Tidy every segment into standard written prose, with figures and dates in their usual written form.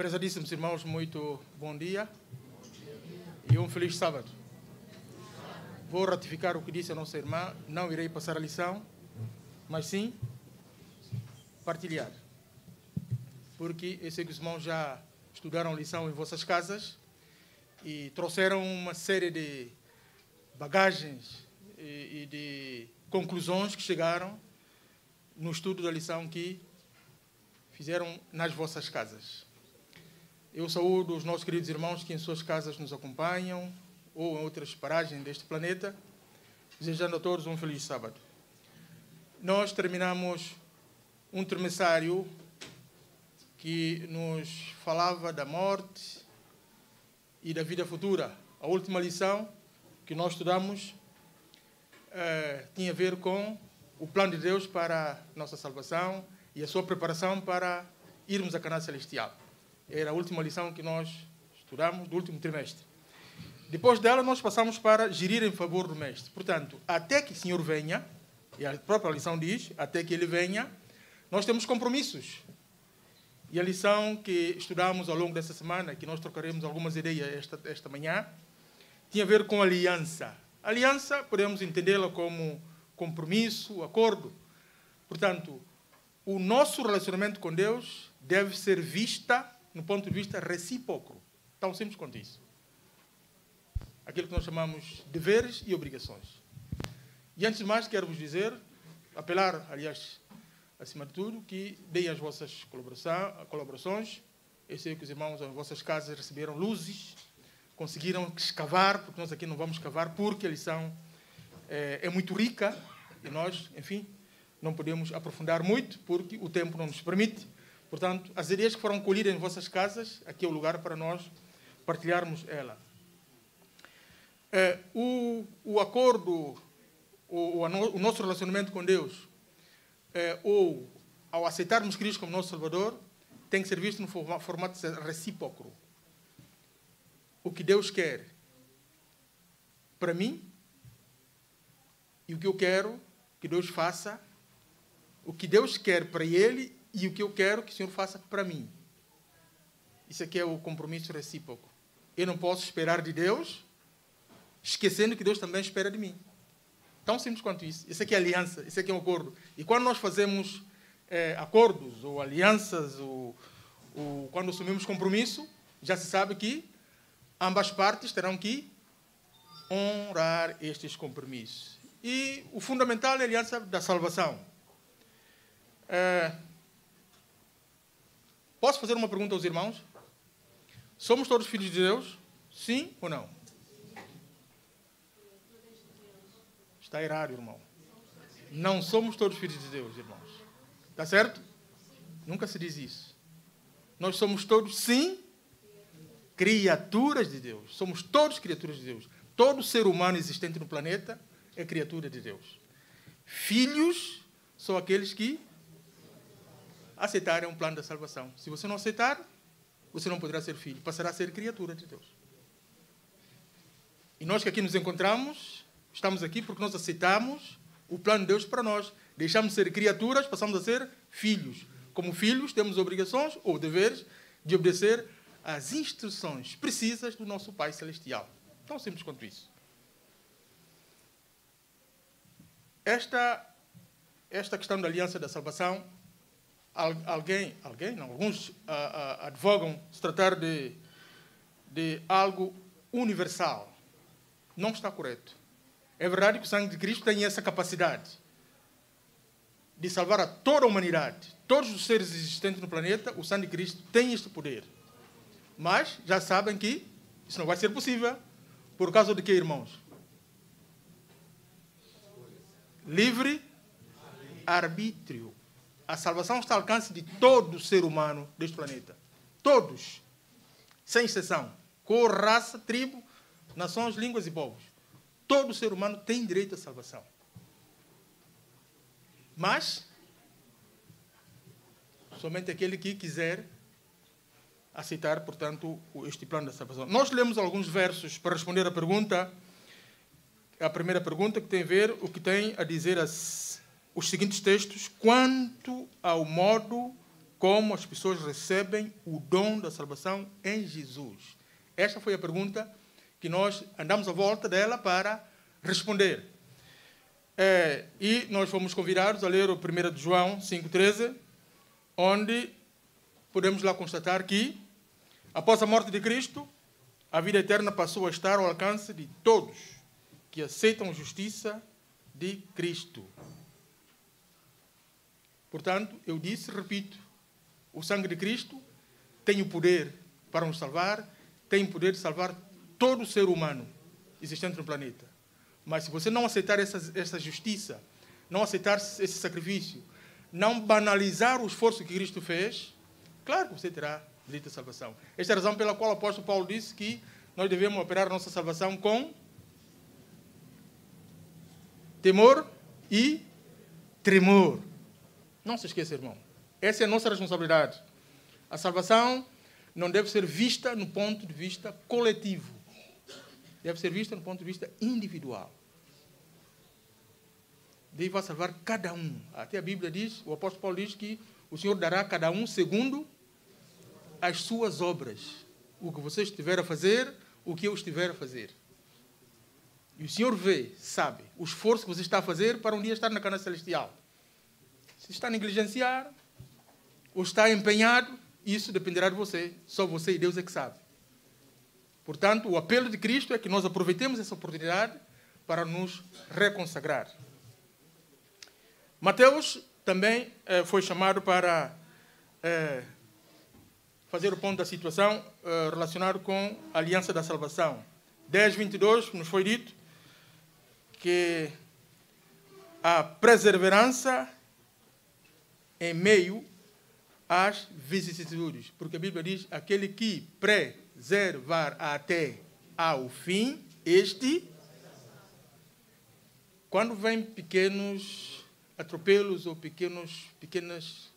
Prezadíssimos irmãos, muito bom dia e um feliz sábado. Vou ratificar o que disse a nossa irmã, não irei passar a lição, mas sim partilhar. Porque eu sei que os irmãos já estudaram a lição em vossas casas e trouxeram uma série de bagagens e de conclusões que chegaram no estudo da lição que fizeram nas vossas casas. Eu saúdo os nossos queridos irmãos que em suas casas nos acompanham ou em outras paragens deste planeta, desejando a todos um feliz sábado. Nós terminamos um termissário que nos falava da morte e da vida futura. A última lição que nós estudamos tinha a ver com o plano de Deus para a nossa salvação e a sua preparação para irmos à Canaã Celestial. Era a última lição que nós estudamos do último trimestre. Depois dela, nós passamos para gerir em favor do Mestre. Portanto, até que o Senhor venha, e a própria lição diz, até que Ele venha, nós temos compromissos. E a lição que estudamos ao longo dessa semana, que nós trocaremos algumas ideias esta manhã, tinha a ver com aliança. Aliança, podemos entendê-la como compromisso, acordo. Portanto, o nosso relacionamento com Deus deve ser vista no ponto de vista recíproco. Tão simples quanto isso. Aquilo que nós chamamos deveres e obrigações. E antes de mais, quero vos dizer, apelar, aliás, acima de tudo, que deem as vossas colaborações. Eu sei que os irmãos em vossas casas receberam luzes, conseguiram escavar, porque nós aqui não vamos escavar, porque a lição é muito rica e nós, enfim, não podemos aprofundar muito, porque o tempo não nos permite. Portanto, as ideias que foram colhidas em vossas casas, aqui é o lugar para nós partilharmos ela. O acordo, o nosso relacionamento com Deus, ou ao aceitarmos Cristo como nosso Salvador, tem que ser visto no formato recíproco. O que Deus quer para mim e o que eu quero que Deus faça, o que Deus quer para Ele e o que eu quero que o Senhor faça para mim. Isso aqui é o compromisso recíproco. Eu não posso esperar de Deus, esquecendo que Deus também espera de mim. Tão simples quanto isso. Isso aqui é aliança, isso aqui é um acordo. E quando nós fazemos acordos ou alianças, ou quando assumimos compromisso, já se sabe que ambas partes terão que honrar estes compromissos. E o fundamental é a aliança da salvação. Posso fazer uma pergunta aos irmãos? Somos todos filhos de Deus? Sim ou não? Está errado, irmão. Não somos todos filhos de Deus, irmãos. Está certo? Nunca se diz isso. Nós somos todos, sim, criaturas de Deus. Somos todos criaturas de Deus. Todo ser humano existente no planeta é criatura de Deus. Filhos são aqueles que aceitarem um plano da salvação. Se você não aceitar, você não poderá ser filho, passará a ser criatura de Deus. E nós que aqui nos encontramos, estamos aqui porque nós aceitamos o plano de Deus para nós. Deixamos de ser criaturas, passamos a ser filhos. Como filhos, temos obrigações ou deveres de obedecer às instruções precisas do nosso Pai Celestial. Tão simples quanto isso. Esta questão da aliança da salvação, alguns advogam se tratar de algo universal. Não está correto. É verdade que o sangue de Cristo tem essa capacidade de salvar a toda a humanidade. Todos os seres existentes no planeta, o sangue de Cristo tem este poder. Mas já sabem que isso não vai ser possível. Por causa de quê, irmãos? Livre arbítrio. A salvação está ao alcance de todo ser humano deste planeta. Todos. Sem exceção. Cor, raça, tribo, nações, línguas e povos. Todo ser humano tem direito à salvação. Mas, somente aquele que quiser aceitar, portanto, este plano da salvação. Nós lemos alguns versos para responder à pergunta, a primeira pergunta, que tem a ver o que tem a dizer os seguintes textos quanto ao modo como as pessoas recebem o dom da salvação em Jesus? Esta foi a pergunta que nós andamos à volta dela para responder. E nós fomos convidados a ler o 1 de João 5,13, onde podemos lá constatar que, após a morte de Cristo, a vida eterna passou a estar ao alcance de todos que aceitam a justiça de Cristo. Portanto, eu disse, repito, o sangue de Cristo tem o poder para nos salvar, tem o poder de salvar todo ser humano existente no planeta. Mas se você não aceitar essa justiça, não aceitar esse sacrifício, não banalizar o esforço que Cristo fez, claro que você terá direito à salvação. Esta é a razão pela qual o apóstolo Paulo disse que nós devemos operar a nossa salvação com temor e tremor. Não se esqueça, irmão. Essa é a nossa responsabilidade. A salvação não deve ser vista no ponto de vista coletivo. Deve ser vista no ponto de vista individual. Deus vai salvar cada um. Até a Bíblia diz, o apóstolo Paulo diz que o Senhor dará a cada um segundo as suas obras. O que você estiver a fazer, o que eu estiver a fazer. E o Senhor vê, sabe, o esforço que você está a fazer para um dia estar na cana celestial. Se está a negligenciar, ou está empenhado, isso dependerá de você. Só você e Deus é que sabe. Portanto, o apelo de Cristo é que nós aproveitemos essa oportunidade para nos reconsagrar. Mateus também foi chamado para fazer o ponto da situação relacionado com a aliança da salvação. 10:22 nos foi dito que a perseverança em meio às vicissitudes, porque a Bíblia diz, aquele que preservar até ao fim, este, quando vem pequenos atropelos ou pequenas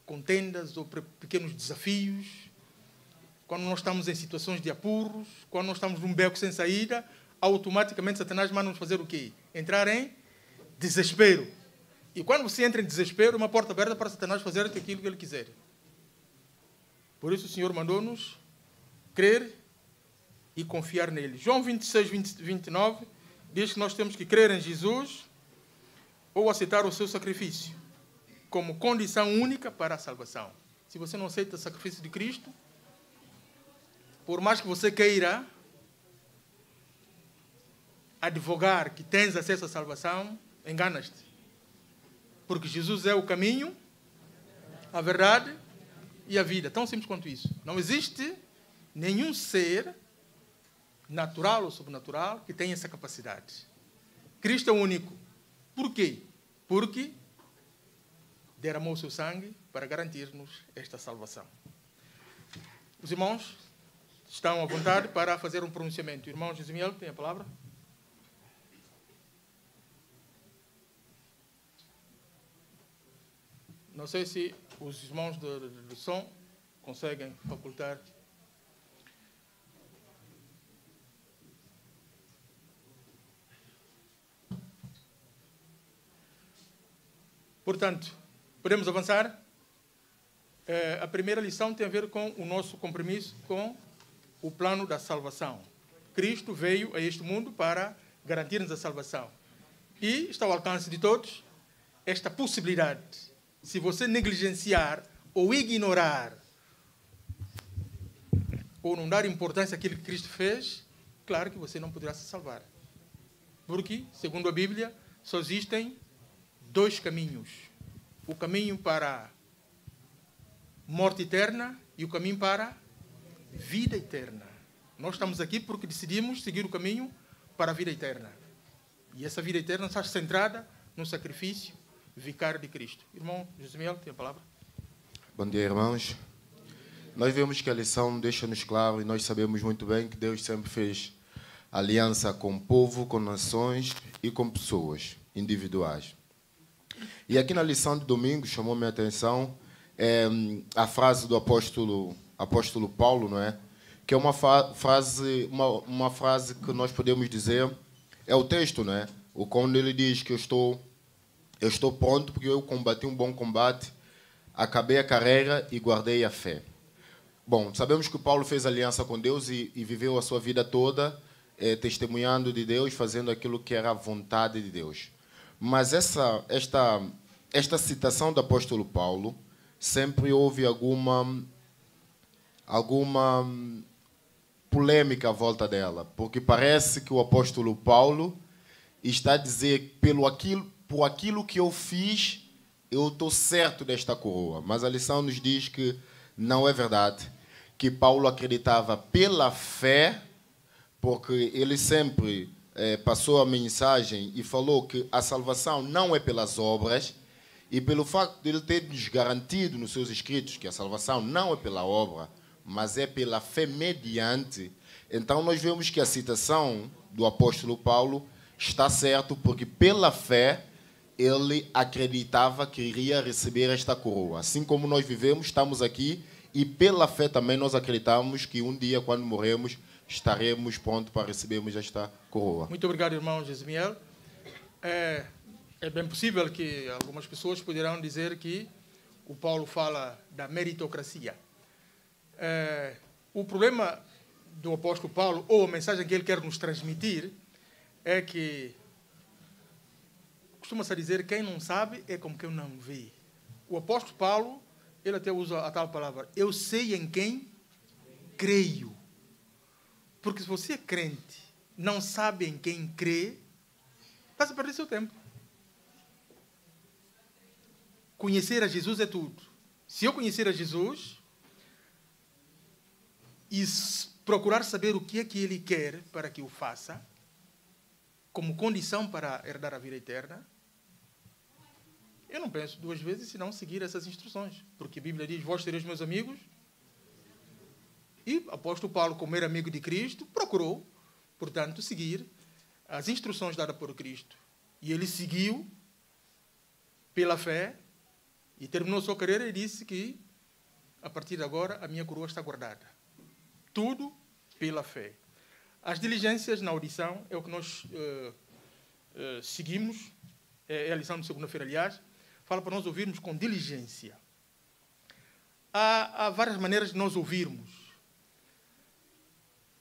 contendas ou pequenos desafios, quando nós estamos em situações de apuros, quando nós estamos num beco sem saída, automaticamente Satanás manda-nos fazer o quê? Entrar em desespero. E quando você entra em desespero, uma porta aberta para Satanás fazer aquilo que ele quiser. Por isso o Senhor mandou-nos crer e confiar nele. João 26:29 diz que nós temos que crer em Jesus ou aceitar o seu sacrifício como condição única para a salvação. Se você não aceita o sacrifício de Cristo, por mais que você queira advogar que tens acesso à salvação, enganas-te. Porque Jesus é o caminho, a verdade e a vida. Tão simples quanto isso. Não existe nenhum ser, natural ou sobrenatural, que tenha essa capacidade. Cristo é o único. Por quê? Porque derramou o seu sangue para garantir-nos esta salvação. Os irmãos estão à vontade para fazer um pronunciamento. O irmão Josemiel tem a palavra. Não sei se os irmãos do som conseguem facultar. Portanto, podemos avançar. A primeira lição tem a ver com o nosso compromisso com o plano da salvação. Cristo veio a este mundo para garantir-nos a salvação. E está ao alcance de todos esta possibilidade. Se você negligenciar ou ignorar ou não dar importância àquilo que Cristo fez, claro que você não poderá se salvar. Porque, segundo a Bíblia, só existem dois caminhos. O caminho para a morte eterna e o caminho para a vida eterna. Nós estamos aqui porque decidimos seguir o caminho para a vida eterna. E essa vida eterna está centrada no sacrifício vicário de Cristo. Irmão Josemiel, tem a palavra. Bom dia, irmãos. Nós vemos que a lição deixa-nos claro e nós sabemos muito bem que Deus sempre fez aliança com o povo, com nações e com pessoas individuais. E aqui na lição de domingo chamou minha atenção a frase do apóstolo Paulo, não é? Que é uma frase que nós podemos dizer, é o texto, não é? Quando ele diz que eu estou pronto porque eu combati um bom combate, acabei a carreira e guardei a fé. Bom, sabemos que Paulo fez aliança com Deus e viveu a sua vida toda testemunhando de Deus, fazendo aquilo que era a vontade de Deus. Mas esta citação do apóstolo Paulo, sempre houve alguma polêmica à volta dela, porque parece que o apóstolo Paulo está a dizer, por aquilo que eu fiz, eu estou certo desta coroa. Mas a lição nos diz que não é verdade, que Paulo acreditava pela fé, porque ele sempre passou a mensagem e falou que a salvação não é pelas obras, e pelo facto de ele ter nos garantido nos seus escritos que a salvação não é pela obra, mas é pela fé mediante. Então nós vemos que a citação do apóstolo Paulo está certo, porque pela fé ele acreditava que iria receber esta coroa. Assim como nós vivemos, estamos aqui, e pela fé também nós acreditamos que um dia, quando morremos, estaremos prontos para recebermos esta coroa. Muito obrigado, irmão Jesmiel. É bem possível que algumas pessoas poderão dizer que o Paulo fala da meritocracia. O problema do apóstolo Paulo, ou a mensagem que ele quer nos transmitir, é que costuma-se dizer: quem não sabe é como quem não vê. O apóstolo Paulo, ele até usa a tal palavra: eu sei em quem creio. Porque se você é crente, não sabe em quem crê, vai perder seu tempo. Conhecer a Jesus é tudo. Se eu conhecer a Jesus e procurar saber o que é que Ele quer para que eu faça, como condição para herdar a vida eterna, eu não penso duas vezes se não seguir essas instruções. Porque a Bíblia diz: vós sereis meus amigos. E o apóstolo Paulo, como era amigo de Cristo, procurou, portanto, seguir as instruções dadas por Cristo. E ele seguiu pela fé e terminou sua carreira e disse que, a partir de agora, a minha coroa está guardada. Tudo pela fé. As diligências na audição é o que nós seguimos, é a lição de segunda-feira, aliás, fala para nós ouvirmos com diligência. Há várias maneiras de nós ouvirmos.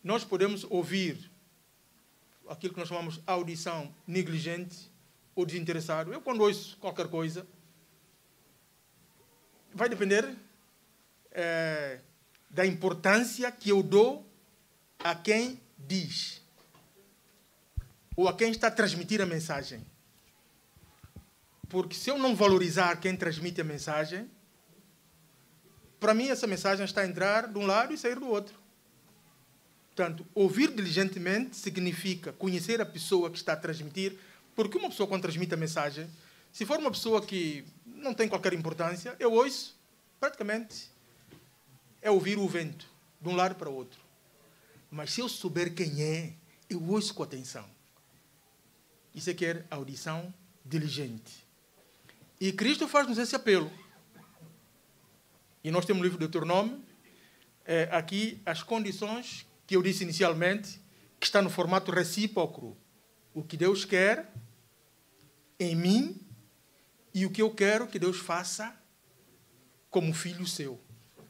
Nós podemos ouvir aquilo que nós chamamos audição negligente ou desinteressado. Eu, quando ouço qualquer coisa, vai depender da importância que eu dou a quem diz ou a quem está a transmitir a mensagem. Porque se eu não valorizar quem transmite a mensagem, para mim essa mensagem está a entrar de um lado e sair do outro. Portanto, ouvir diligentemente significa conhecer a pessoa que está a transmitir, porque uma pessoa, quando transmite a mensagem, se for uma pessoa que não tem qualquer importância, eu ouço, praticamente, é ouvir o vento, de um lado para o outro. Mas se eu souber quem é, eu ouço com atenção. Isso é que é audição diligente. E Cristo faz-nos esse apelo. E nós temos no livro de Deuteronômio, aqui as condições que eu disse inicialmente, que está no formato recíproco. O que Deus quer em mim e o que eu quero que Deus faça como filho seu.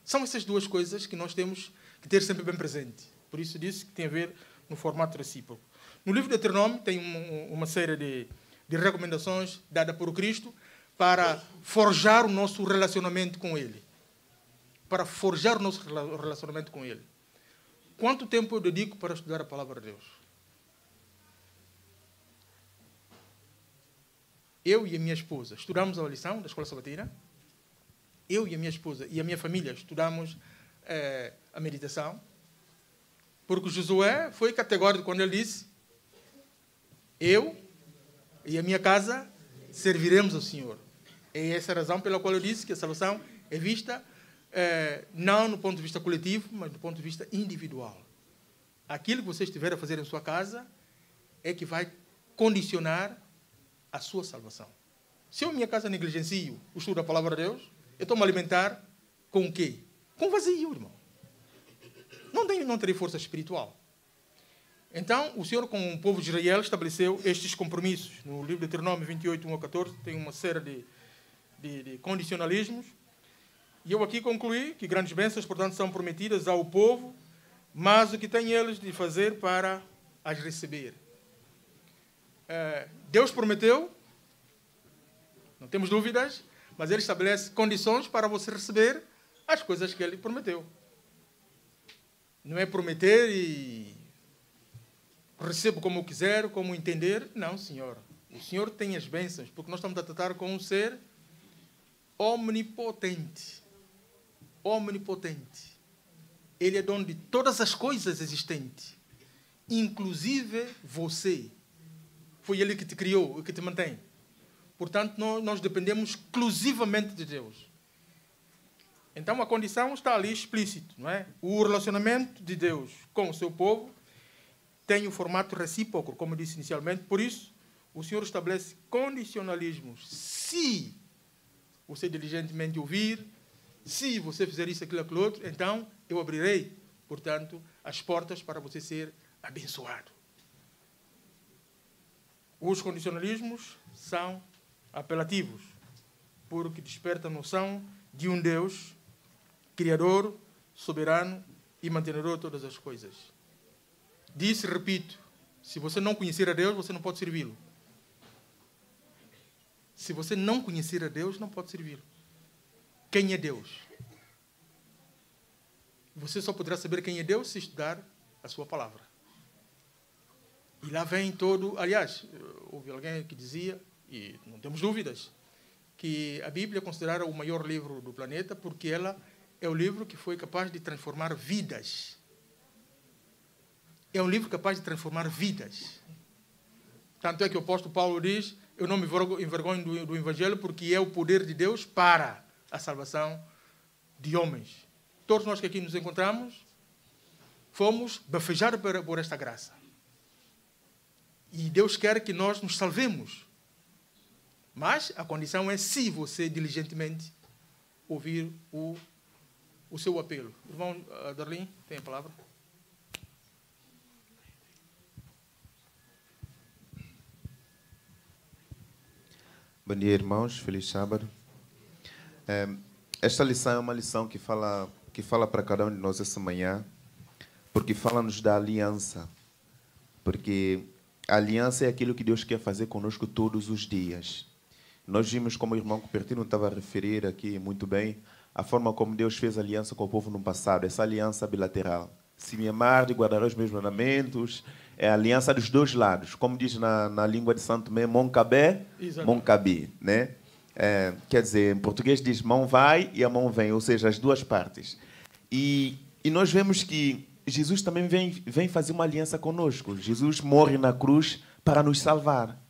São essas duas coisas que nós temos que ter sempre bem presente. Por isso disse que tem a ver no formato recíproco. No livro de Deuteronômio tem uma série de recomendações dadas por Cristo para forjar o nosso relacionamento com Ele. Para forjar o nosso relacionamento com Ele. Quanto tempo eu dedico para estudar a palavra de Deus? Eu e a minha esposa estudamos a lição da escola sabatina. Eu e a minha esposa e a minha família estudamos a meditação. Porque Josué foi categórico quando ele disse: eu e a minha casa serviremos ao Senhor. É essa a razão pela qual eu disse que a salvação é vista não no ponto de vista coletivo, mas do ponto de vista individual. Aquilo que você estiver a fazer em sua casa é que vai condicionar a sua salvação. Se eu em minha casa negligencio o estudo da palavra de Deus, eu estou a me alimentar com o quê? Com vazio, irmão. Não terei força espiritual. Então, o Senhor, com o povo de Israel, estabeleceu estes compromissos. No livro de Deuteronômio 28, 1 a 14, tem uma série de condicionalismos. E eu aqui concluí que grandes bênçãos, portanto, são prometidas ao povo, mas o que têm eles de fazer para as receber? Deus prometeu, não temos dúvidas, mas Ele estabelece condições para você receber as coisas que Ele prometeu. Não é prometer e recebo como quiser, como entender. Não, Senhor. O Senhor tem as bênçãos, porque nós estamos a tratar com um ser omnipotente. Omnipotente. Ele é dono de todas as coisas existentes, inclusive você. Foi Ele que te criou e que te mantém. Portanto, nós dependemos exclusivamente de Deus. Então, a condição está ali explícita, não é? O relacionamento de Deus com o seu povo tem o formato recíproco, como eu disse inicialmente. Por isso, o Senhor estabelece condicionalismos. Se você diligentemente ouvir, se você fizer isso, aquilo, aquilo outro, então eu abrirei, portanto, as portas para você ser abençoado. Os condicionalismos são apelativos, porque desperta a noção de um Deus criador, soberano e mantenedor de todas as coisas. Disse, repito, se você não conhecer a Deus, você não pode servi-lo. Se você não conhecer a Deus, não pode servi-lo. Quem é Deus? Você só poderá saber quem é Deus se estudar a sua palavra. E lá vem todo... Aliás, houve alguém que dizia, e não temos dúvidas, que a Bíblia é considerada o maior livro do planeta porque ela é o livro que foi capaz de transformar vidas. É um livro capaz de transformar vidas. Tanto é que o apóstolo Paulo diz, eu não me envergonho do Evangelho porque é o poder de Deus para a salvação de homens. Todos nós que aqui nos encontramos fomos bafejados por esta graça. E Deus quer que nós nos salvemos. Mas a condição é se você diligentemente ouvir o seu apelo. Irmão Darlin, tem a palavra? Bom dia, irmãos. Feliz sábado. Esta lição é uma lição que fala para cada um de nós essa manhã, porque fala-nos da aliança. Porque a aliança é aquilo que Deus quer fazer conosco todos os dias. Nós vimos, como o irmão Cupertino estava a referir aqui muito bem, a forma como Deus fez aliança com o povo no passado, essa aliança bilateral. Se me amar e guardar os meus mandamentos, é a aliança dos dois lados. Como diz na língua de Santo Tomé, mon cabé, mon cabi, né? Quer dizer, em português diz mão vai e a mão vem, ou seja, as duas partes. E nós vemos que Jesus também vem fazer uma aliança conosco. Jesus morre na cruz para nos salvar.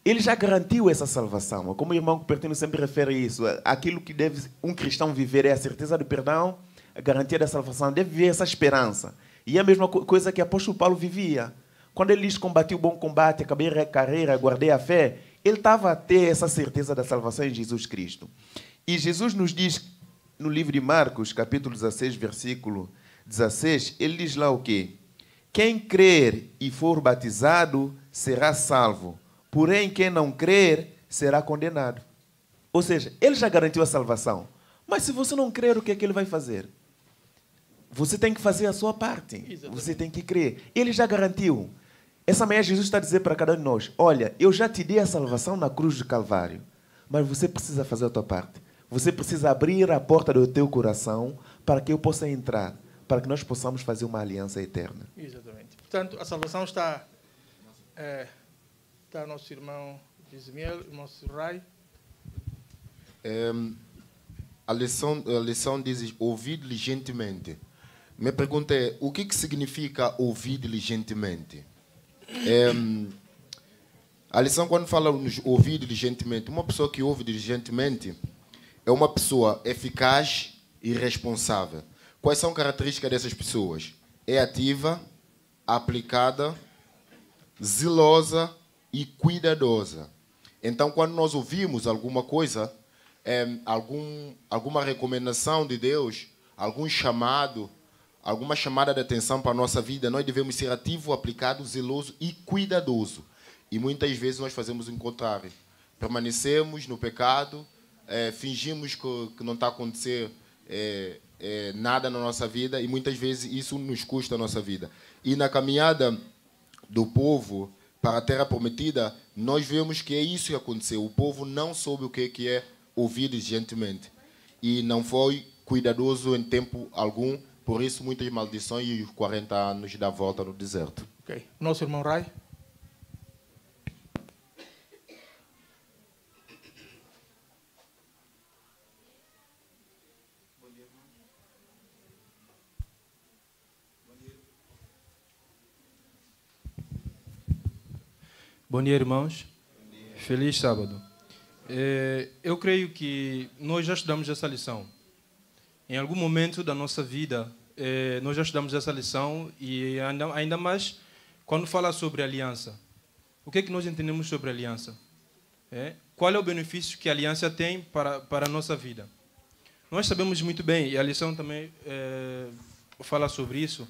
Ele já garantiu essa salvação. Como o irmão Cupertino sempre refere isso, aquilo que deve um cristão viver é a certeza do perdão, a garantia da salvação, deve viver essa esperança. E é a mesma coisa que o apóstolo Paulo vivia. Quando ele diz combati o bom combate, acabei a carreira, guardei a fé, ele estava a ter essa certeza da salvação em Jesus Cristo. E Jesus nos diz, no livro de Marcos, capítulo 16, versículo 16, ele diz lá o quê? Quem crer e for batizado será salvo, porém quem não crer será condenado. Ou seja, ele já garantiu a salvação. Mas se você não crer, o que é que ele vai fazer? Você tem que fazer a sua parte. Exatamente. Você tem que crer. Ele já garantiu. Essa manhã Jesus está a dizer para cada um de nós, olha, eu já te dei a salvação na cruz do Calvário, mas você precisa fazer a tua parte. Você precisa abrir a porta do teu coração para que eu possa entrar, para que nós possamos fazer uma aliança eterna. Exatamente. Portanto, a salvação está nosso irmão Ismael, nosso Rai. A lição diz ouvir diligentemente. Minha pergunta é, o que significa ouvir diligentemente? A lição, quando fala nos ouvir diligentemente, uma pessoa que ouve diligentemente é uma pessoa eficaz e responsável. Quais são as características dessas pessoas? É ativa, aplicada, zelosa e cuidadosa. Então, quando nós ouvimos alguma coisa, alguma recomendação de Deus, algum chamado, alguma chamada de atenção para a nossa vida, nós devemos ser ativo, aplicado, zeloso e cuidadoso. E muitas vezes nós fazemos o contrário. Permanecemos no pecado, fingimos que não está a acontecer nada na nossa vida, e muitas vezes isso nos custa a nossa vida. E na caminhada do povo para a Terra Prometida, nós vemos que é isso que aconteceu. O povo não soube o que é ouvir diligentemente e não foi cuidadoso em tempo algum, por isso muitas maldições e os 40 anos da volta no deserto. Ok. Nosso irmão Rai. Bom dia, irmãos. Feliz sábado. Eu creio que nós já estudamos essa lição. Em algum momento da nossa vida, nós já estudamos essa lição e ainda mais quando fala sobre aliança. O que é que nós entendemos sobre aliança? Qual é o benefício que a aliança tem para a nossa vida? Nós sabemos muito bem, e a lição também fala sobre isso,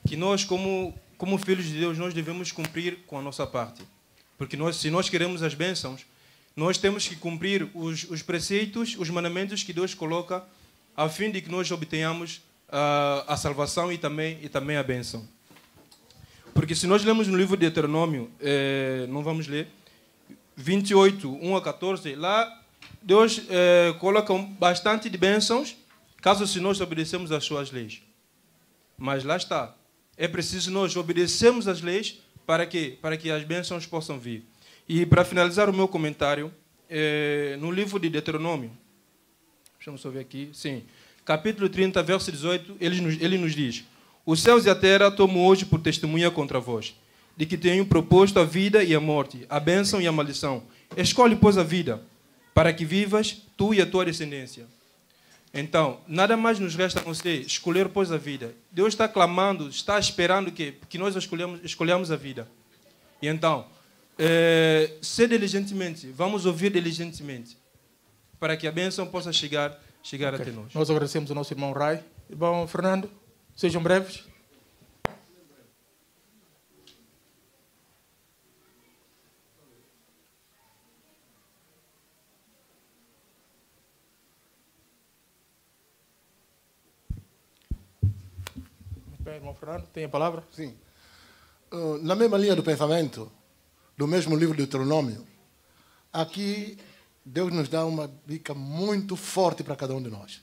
que nós, como filhos de Deus, nós devemos cumprir com a nossa parte. Porque se nós queremos as bênçãos, nós temos que cumprir os preceitos, os mandamentos que Deus coloca, a fim de que nós obtenhamos a salvação e também a bênção. Porque se nós lemos no livro de Deuteronômio, não vamos ler, 28, 1 a 14, lá Deus coloca bastante de bênçãos, caso se nós obedecemos às suas leis. Mas lá está, é preciso nós obedecermos às leis para que as bênçãos possam vir. E para finalizar o meu comentário, no livro de Deuteronômio, deixa eu só ver aqui, sim, capítulo 30, verso 18, ele nos diz: os céus e a terra tomo hoje por testemunha contra vós, de que tenho proposto a vida e a morte, a bênção e a maldição. Escolhe, pois, a vida, para que vivas tu e a tua descendência. Então, nada mais nos resta a não ser escolher, pois, a vida. Deus está clamando, está esperando que nós escolhamos a vida. E então, ser diligentemente, vamos ouvir diligentemente, para que a bênção possa chegar até nós. Nós agradecemos ao nosso irmão Rai. Irmão Fernando, sejam breves. Bem, irmão Fernando, tem a palavra? Sim. Na mesma linha do pensamento, do mesmo livro de Deuteronômio, aqui Deus nos dá uma dica muito forte para cada um de nós.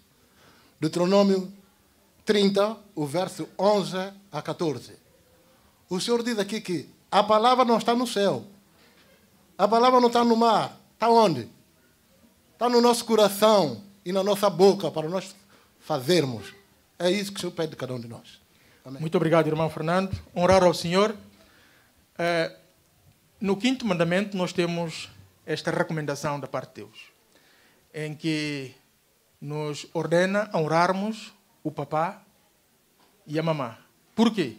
Deuteronômio 30, o verso 11 a 14. O Senhor diz aqui que a palavra não está no céu. A palavra não está no mar. Está onde? Está no nosso coração e na nossa boca para nós fazermos. É isso que o Senhor pede de cada um de nós. Amém. Muito obrigado, irmão Fernando. Honrar ao Senhor. No quinto mandamento, nós temos esta recomendação da parte de Deus, em que nos ordena a honrarmos o papá e a mamã. Por quê?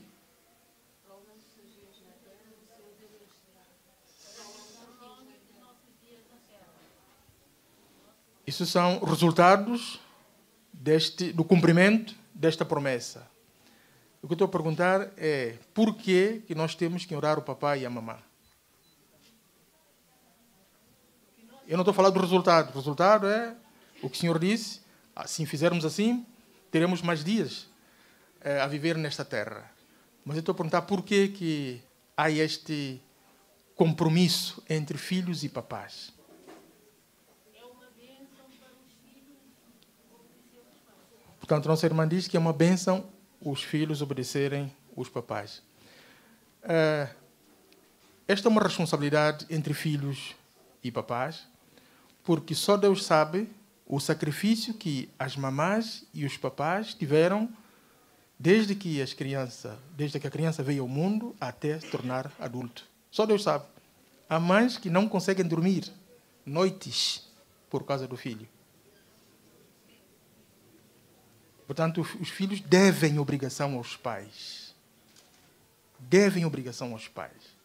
Isso são resultados do cumprimento desta promessa. O que eu estou a perguntar é por que nós temos que honrar o papai e a mamã? Eu não estou a falar do resultado. O resultado é o que o Senhor disse. Se fizermos assim, teremos mais dias a viver nesta terra. Mas eu estou a perguntar por que há este compromisso entre filhos e papás. Portanto, nossa irmã diz que é uma bênção os filhos obedecerem os papais. Esta é uma responsabilidade entre filhos e papás, porque só Deus sabe o sacrifício que as mamás e os papás tiveram desde que a criança veio ao mundo até se tornar adulto. Só Deus sabe. Há mães que não conseguem dormir noites por causa do filho. Portanto, os filhos devem obrigação aos pais. Devem obrigação aos pais.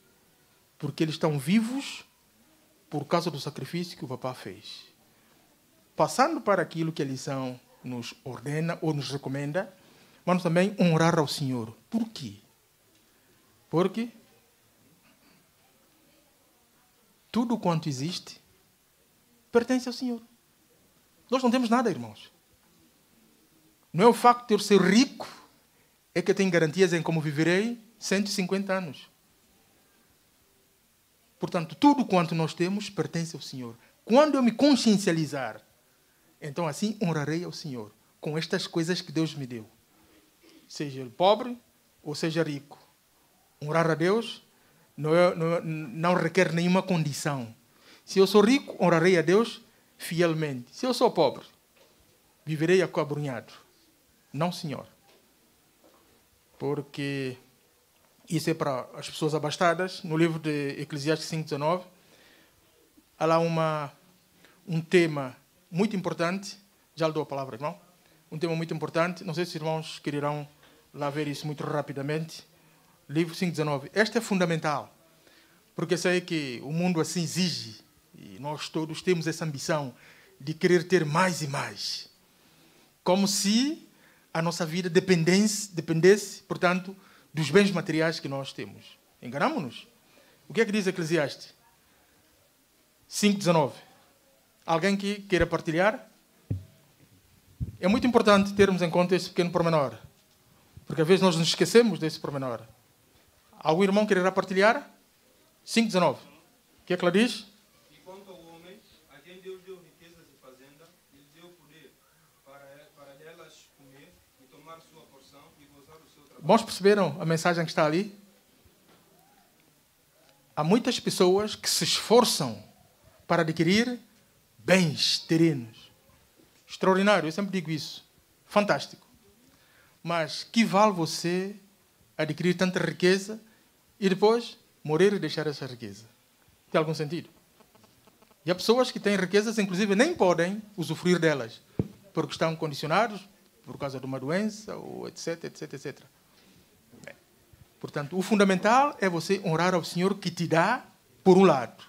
Porque eles estão vivos por causa do sacrifício que o papá fez. Passando para aquilo que a lição nos ordena ou nos recomenda, vamos também honrar ao Senhor. Por quê? Porque tudo quanto existe pertence ao Senhor. Nós não temos nada, irmãos. Não é o facto de eu ser rico é que eu tenho garantias em como viverei 150 anos. Portanto, tudo quanto nós temos pertence ao Senhor. Quando eu me consciencializar, então assim honrarei ao Senhor com estas coisas que Deus me deu. Seja pobre ou seja rico. Honrar a Deus não requer nenhuma condição. Se eu sou rico, honrarei a Deus fielmente. Se eu sou pobre, viverei acabrunhado. Não, Senhor. Porque isso é para as pessoas abastadas. No livro de Eclesiastes 5:19, há lá um tema muito importante. Já lhe dou a palavra, irmão. Um tema muito importante. Não sei se os irmãos quererão lá ver isso muito rapidamente. Livro 5:19. Este é fundamental. Porque sei que o mundo assim exige. E nós todos temos essa ambição de querer ter mais e mais. Como se a nossa vida dependesse, portanto, dos bens materiais que nós temos. Enganamos-nos. O que é que diz Eclesiastes 5:19? Alguém que queira partilhar? É muito importante termos em conta esse pequeno pormenor. Porque às vezes nós nos esquecemos desse pormenor. Algum irmão quererá partilhar? 5:19. O que é que ela diz? E quanto ao homem, a quem Deus deu riquezas e fazenda, lhe deu poder para delas comer e tomar sua porção e gozar do seu trabalho. Bons perceberam a mensagem que está ali? Há muitas pessoas que se esforçam para adquirir bens terrenos. Extraordinário, eu sempre digo isso. Fantástico. Mas que vale você adquirir tanta riqueza e depois morrer e deixar essa riqueza? Tem algum sentido? E há pessoas que têm riquezas, inclusive, nem podem usufruir delas, porque estão condicionados por causa de uma doença, ou etc, etc, etc. Portanto, o fundamental é você honrar ao Senhor que te dá, por um lado.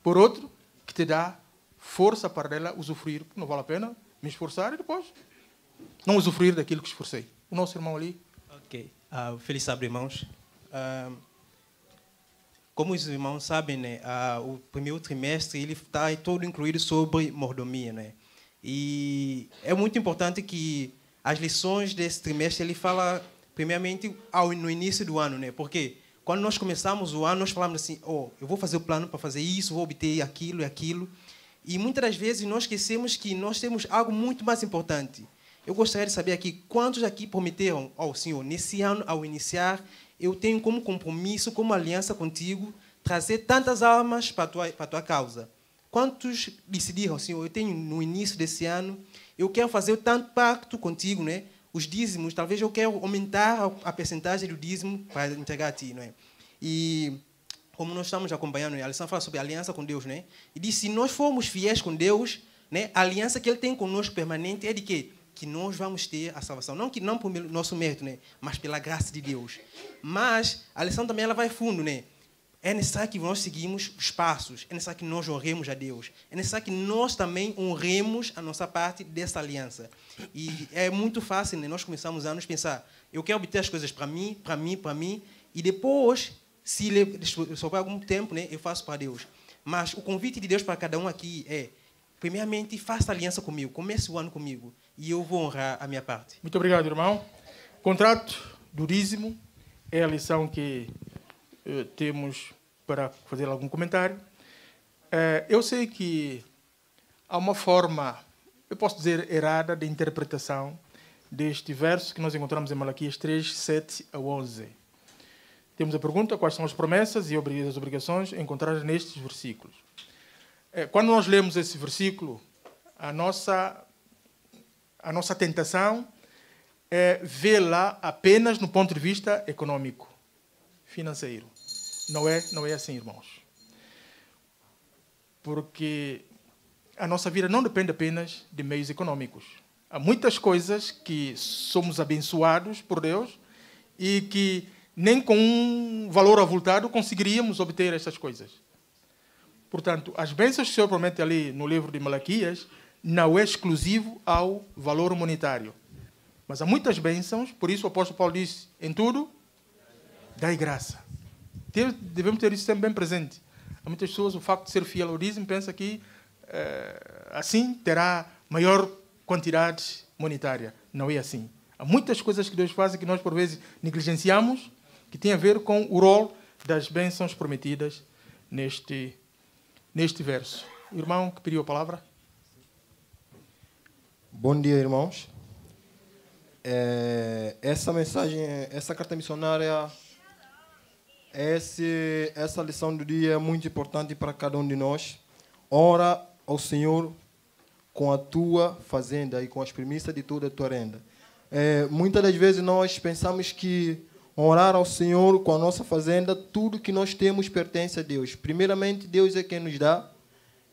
Por outro, que te dá força para dela usufruir. Não vale a pena me esforçar e depois não usufruir daquilo que esforcei. O nosso irmão ali. Ok. Feliz sábado, irmãos. Como os irmãos sabem, né, o primeiro trimestre ele está todo incluído sobre mordomia, né? E é muito importante que as lições desse trimestre ele fala primeiramente no início do ano, né? Porque quando nós começamos o ano nós falamos assim, eu vou fazer o plano para fazer isso, vou obter aquilo e aquilo. E muitas das vezes nós esquecemos que nós temos algo muito mais importante. Eu gostaria de saber aqui quantos aqui prometeram ao Senhor nesse ano ao iniciar eu tenho como compromisso, como aliança contigo, trazer tantas almas para a tua causa. Quantos decidiram, Senhor, eu tenho no início desse ano, eu quero fazer tanto pacto contigo, né? Os dízimos, talvez eu quero aumentar a percentagem do dízimo para entregar a ti, não é? E como nós estamos acompanhando, a lição fala sobre a aliança com Deus, né? E diz, se nós formos fiéis com Deus, né? A aliança que Ele tem conosco permanente é de quê? Que nós vamos ter a salvação. Não por nosso mérito, né? Mas pela graça de Deus. Mas a lição também ela vai fundo, né? É necessário que nós seguimos os passos. É necessário que nós honremos a Deus. É necessário que nós também honremos a nossa parte dessa aliança. E é muito fácil, né? Nós começamos a nos pensar, eu quero obter as coisas para mim, para mim, para mim, e depois, se sobrar algum tempo, né? Eu faço para Deus. Mas o convite de Deus para cada um aqui é, primeiramente, faça aliança comigo, comece o ano comigo, e eu vou honrar a minha parte. Muito obrigado, irmão. Contrato do dízimo é a lição que temos para fazer algum comentário. Eu sei que há uma forma, eu posso dizer, errada de interpretação deste verso que nós encontramos em Malaquias 3, 7 a 11. Temos a pergunta, quais são as promessas e as obrigações encontradas nestes versículos. Quando nós lemos esse versículo, a nossa tentação é vê-la apenas no ponto de vista econômico, financeiro. Não é assim, irmãos. Porque a nossa vida não depende apenas de meios econômicos. Há muitas coisas que somos abençoados por Deus e que nem com um valor avultado conseguiríamos obter essas coisas. Portanto, as bênçãos que o Senhor promete ali no livro de Malaquias não é exclusivo ao valor monetário. Mas há muitas bênçãos, por isso o apóstolo Paulo diz, em tudo, dai graça. Devemos ter isso sempre bem presente. Há muitas pessoas, o facto de ser fiel ao dízimo, pensa que assim terá maior quantidade monetária. Não é assim. Há muitas coisas que Deus faz e que nós, por vezes, negligenciamos, que tem a ver com o rol das bênçãos prometidas neste verso. O irmão que pediu a palavra. Bom dia, irmãos. Essa mensagem, essa carta missionária, essa lição do dia é muito importante para cada um de nós. Ora ao Senhor com a tua fazenda e com as primícias de toda a tua renda. Muitas das vezes nós pensamos que orar ao Senhor com a nossa fazenda, tudo que nós temos pertence a Deus. Primeiramente, Deus é quem nos dá,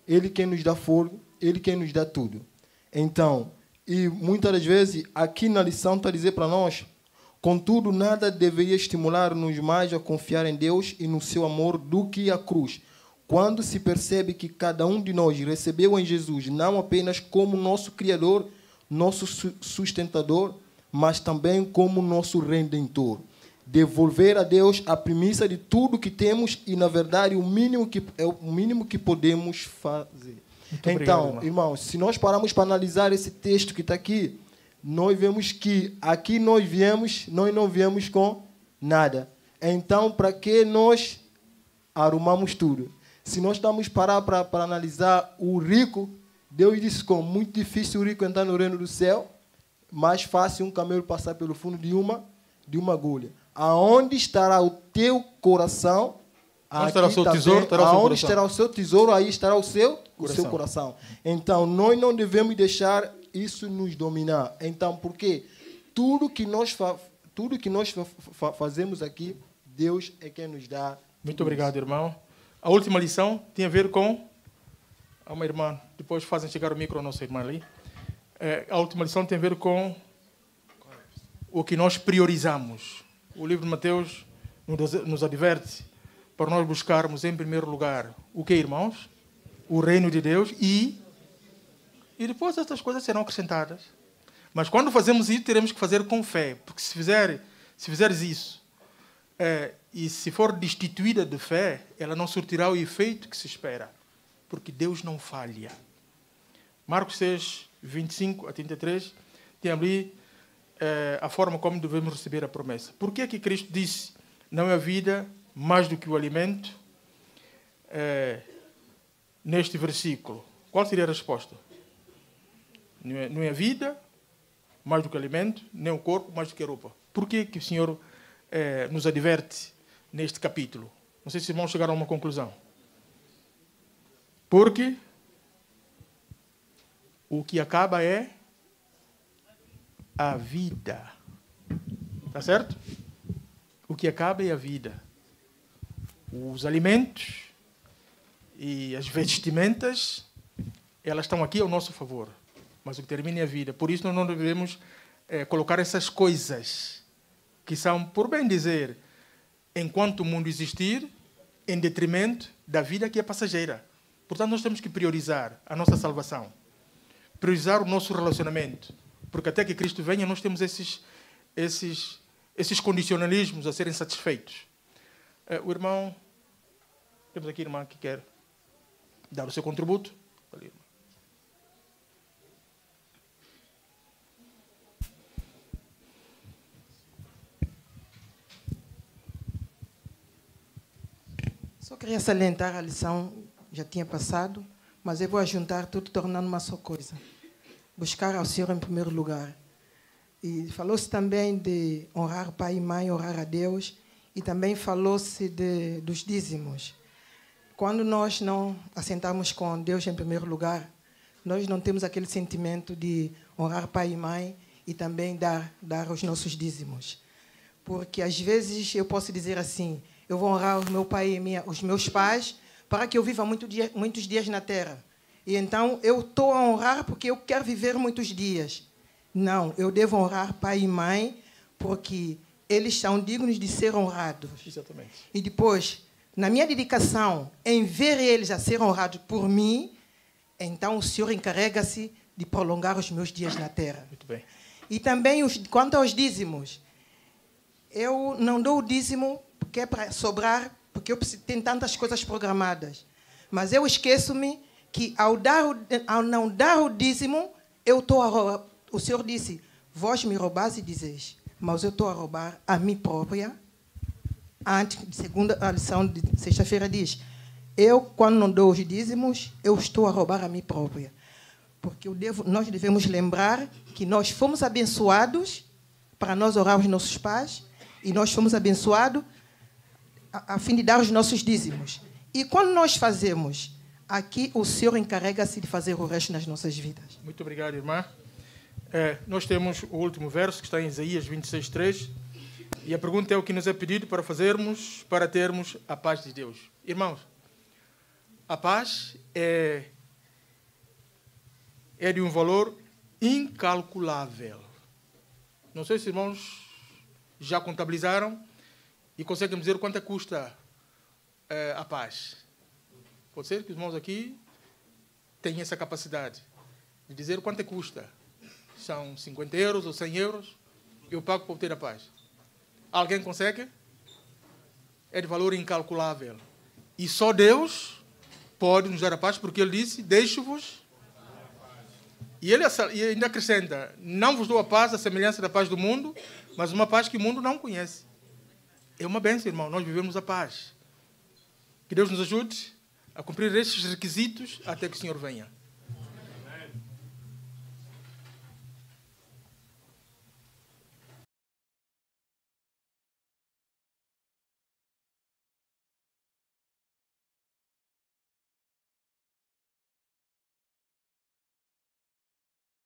Ele quem nos dá fogo, Ele quem nos dá tudo. Então, e muitas das vezes, aqui na lição está a dizer para nós, contudo, nada deveria estimular-nos mais a confiar em Deus e no seu amor do que a cruz. Quando se percebe que cada um de nós recebeu em Jesus não apenas como nosso Criador, nosso sustentador, mas também como nosso Redentor. Devolver a Deus a premissa de tudo que temos e, na verdade, o mínimo que podemos fazer. Muito então, obrigado, irmãos, se nós pararmos para analisar esse texto que está aqui, nós vemos que aqui nós não viemos com nada. Então, para que nós arrumamos tudo? Se nós estamos parar para analisar o rico, Deus disse como muito difícil o rico entrar no reino do céu, mais fácil um camelo passar pelo fundo de uma agulha. Aonde estará o teu coração? Onde estará o seu tesouro? Aonde estará o seu tesouro? Aí estará o seu coração. Então, nós não devemos deixar isso nos dominar. Então, porque tudo que nós fazemos aqui, Deus é quem nos dá. Muito obrigado, irmão. A última lição tem a ver com... Há uma irmã, depois fazem chegar o micro à nossa irmã ali. A última lição tem a ver com o que nós priorizamos. O livro de Mateus nos adverte para nós buscarmos, em primeiro lugar, o que, irmãos? O reino de Deus e depois estas coisas serão acrescentadas. Mas quando fazemos isso, teremos que fazer com fé. Porque se fizeres isso, e se for destituída de fé, ela não surtirá o efeito que se espera. Porque Deus não falha. Marcos 6, 25 a 33, tem ali a forma como devemos receber a promessa. Por que que Cristo disse, não é a vida mais do que o alimento, neste versículo? Qual seria a resposta? Não é a vida mais do que o alimento, nem o corpo mais do que a roupa. Por que que o Senhor nos adverte neste capítulo? Não sei se vão chegar a uma conclusão. Porque o que acaba é a vida. Está certo? O que acaba é a vida. Os alimentos e as vestimentas, elas estão aqui ao nosso favor. Mas o que termina é a vida. Por isso, nós não devemos colocar essas coisas que são, por bem dizer, enquanto o mundo existir, em detrimento da vida que é passageira. Portanto, nós temos que priorizar a nossa salvação. Priorizar o nosso relacionamento. Porque até que Cristo venha, nós temos esses condicionalismos a serem satisfeitos. O irmão... Temos aqui a irmã que quer dar o seu contributo. Só queria salientar a lição, já tinha passado, mas eu vou ajuntar tudo, tornando uma só coisa. Buscar ao Senhor em primeiro lugar. E falou-se também de honrar pai e mãe, honrar a Deus, e também falou-se dos dízimos. Quando nós não assentamos com Deus em primeiro lugar, nós não temos aquele sentimento de honrar pai e mãe e também dar os nossos dízimos. Porque às vezes eu posso dizer assim, eu vou honrar o meu pai e os meus pais para que eu viva muitos dias na terra. E então eu estou a honrar porque eu quero viver muitos dias. Não, eu devo honrar pai e mãe porque eles são dignos de ser honrados. Exatamente. E depois, na minha dedicação em ver eles a ser honrados por mim, então o Senhor encarrega-se de prolongar os meus dias na terra. Muito bem. E também, quanto aos dízimos, eu não dou o dízimo porque é para sobrar, porque eu tenho tantas coisas programadas. Mas eu esqueço-me que ao não dar o dízimo, eu estou a roubar. O Senhor disse, vós me roubais e dizeis, mas eu estou a roubar a mim própria. Antes, segundo a lição de sexta-feira diz, eu, quando não dou os dízimos, eu estou a roubar a mim própria. Porque nós devemos lembrar que nós fomos abençoados para nós orar os nossos pais e nós fomos abençoados a fim de dar os nossos dízimos. E quando nós fazemos, aqui o Senhor encarrega-se de fazer o resto nas nossas vidas. Muito obrigado, irmã. Nós temos o último verso que está em Isaías 26:3 e a pergunta é o que nos é pedido para fazermos para termos a paz de Deus. Irmãos, a paz é de um valor incalculável. Não sei se os irmãos já contabilizaram e conseguem dizer quanto custa a paz. Pode ser que os irmãos aqui tenham essa capacidade de dizer quanto custa. São 50 euros ou 100 euros, eu pago para obter a paz. Alguém consegue? É de valor incalculável. E só Deus pode nos dar a paz, porque Ele disse, deixo-vos. E Ele ainda acrescenta, não vos dou a paz, a semelhança da paz do mundo, mas uma paz que o mundo não conhece. É uma bênção, irmão, nós vivemos a paz. Que Deus nos ajude a cumprir estes requisitos até que o Senhor venha.